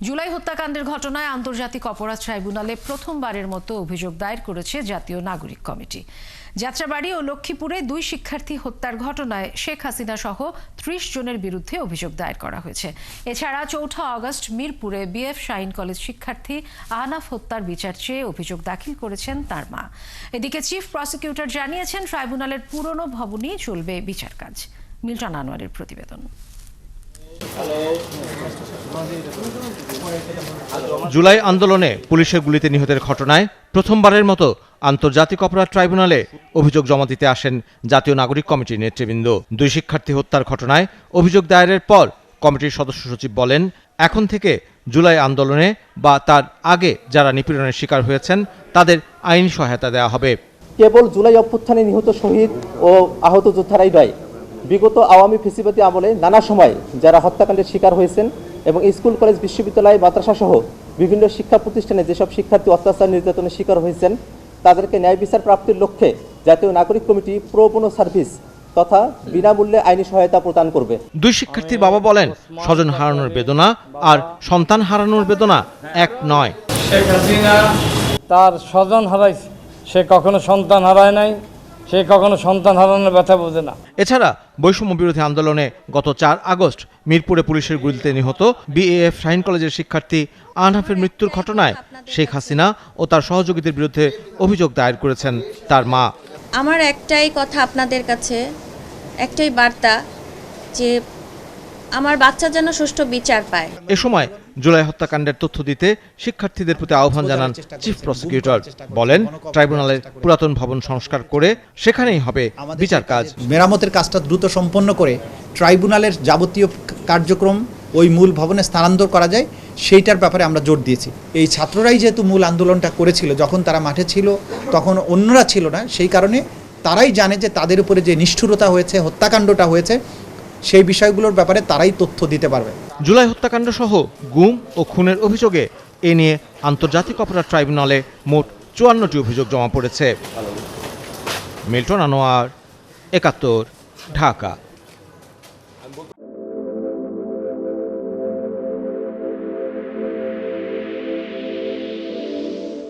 জুলাই হত্যাকাণ্ডের ঘটনায় আন্তর্জাতিক অপরাধ ট্রাইব্যুনালে প্রথমবারের মতো অভিযোগ দায়ের করেছে জাতীয় নাগরিক কমিটি। যাত্রাবাড়ী ও লক্ষ্মীপুরে 2 শিক্ষার্থী হত্যার ঘটনায় শেখ হাসিনা সহ 30 জনের বিরুদ্ধে অভিযোগ দায়ের করা হয়েছে। এছাড়া 4 আগস্ট মিরপুরে বিএফ শাহীন কলেজ শিক্ষার্থী আহনাফ হত্যার বিচার চেয়ে অভিযোগ দাখিল করেছেন তার মা। এদিকে চিফ প্রসিকিউটর জানিয়েছেন ট্রাইব্যুনালের পুরনো ভবনেই চলবে বিচার কাজ। মিল্টন আনোয়ারের প্রতিবেদন। জুলাই আন্দোলনে পুলিশের গুলিতে নিহতের ঘটনায় প্রথমবারের মতো আন্তর্জাতিক অপরাধ ট্রাইব্যুনালে অভিযোগ জমা দিতে আসেন জাতীয় নাগরিক কমিটির নেতৃবৃন্দ। 2 শিক্ষার্থী হত্যার ঘটনায় অভিযোগ দায়েরের পর কমিটির সদস্য সচিব বলেন, এখন থেকে জুলাই আন্দোলনে বা তার আগে যারা নিপীড়নের শিকার হয়েছেন তাদের আইনি সহায়তা দেওয়া হবে। কেবল জুলাই অভ্যুত্থানে নিহত শহীদ ও আহত যোদ্ধারাই নয়, বিগত আওয়ামী ফ্যাসিবাদী আমলে নানা সময় যারা হত্যাকাণ্ডের শিকার হয়েছেন এবং স্কুল কলেজ বিশ্ববিদ্যালয় মাদ্রাসা সহ বিভিন্ন শিক্ষা প্রতিষ্ঠানে যেসব শিক্ষার্থী অত্যাচার নির্যাতনের শিকার হয়েছেন তাদেরকে ন্যায় বিচার প্রাপ্তির লক্ষ্যে জাতীয় নাগরিক কমিটি প্রো বোনো সার্ভিস তথা বিনামূল্যে আইনি সহায়তা প্রদান করবে। 2 শিক্ষার্থীর বাবা বলেন, স্বজন হারানোর বেদনা আর সন্তান হারানোর বেদনা এক নয়। শেখ হাসিনা তার স্বজন হারাইছে, সে কখনো সন্তান হারায় নাই, সে কখনো সন্তান হারানোর ব্যথা বোঝে না। এছাড়া বৈষম্য বিরোধী আন্দোলনে গত 4 আগস্ট মিরপুরে পুলিশের গুলিতে নিহত বিএএফ শাহীন কলেজের শিক্ষার্থী আহনাফের মৃত্যুর ঘটনায় শেখ হাসিনা ও তার সহযোগীদের বিরুদ্ধে অভিযোগ দায়ের করেছেন তার মা। আমার একটাই কথা আপনাদের কাছে, একটাই বার্তা যে আমার বাচ্চা যেন সুষ্ঠু বিচার পায়। এ সময় জুলাই হত্যাকাণ্ডের তথ্য দিতে শিক্ষার্থীদের প্রতি আহ্বান জানান চিফ প্রসিকিউটর। বলেন, ট্রাইব্যুনালের পুরাতন ভবন সংস্কার করে সেখানেই হবে বিচার কাজ। মেরামতের কাজটা দ্রুত সম্পন্ন করে ট্রাইব্যুনালের যাবতীয় কার্যক্রম ওই মূল ভবনে স্থানান্তর করা যায় সেইটার ব্যাপারে আমরা জোর দিয়েছি। এই ছাত্ররাই যেহেতু মূল আন্দোলনটা করেছিল, যখন তারা মাঠে ছিল তখন অন্যরা ছিল না, সেই কারণে তারাই জানে যে তাদের উপরে যে নিষ্ঠুরতা হয়েছে, হত্যাকাণ্ডটা হয়েছে, সেই বিষয়গুলোর ব্যাপারে তারাই তথ্য দিতে পারবে। জুলাই হত্যাকাণ্ড সহ গুম ও খুনের অভিযোগে এ নিয়ে আন্তর্জাতিক অপরাধ ট্রাইব্যুনালে মোট 54টি অভিযোগ জমা পড়েছে। মিল্টন আনোয়ার, 71, ঢাকা।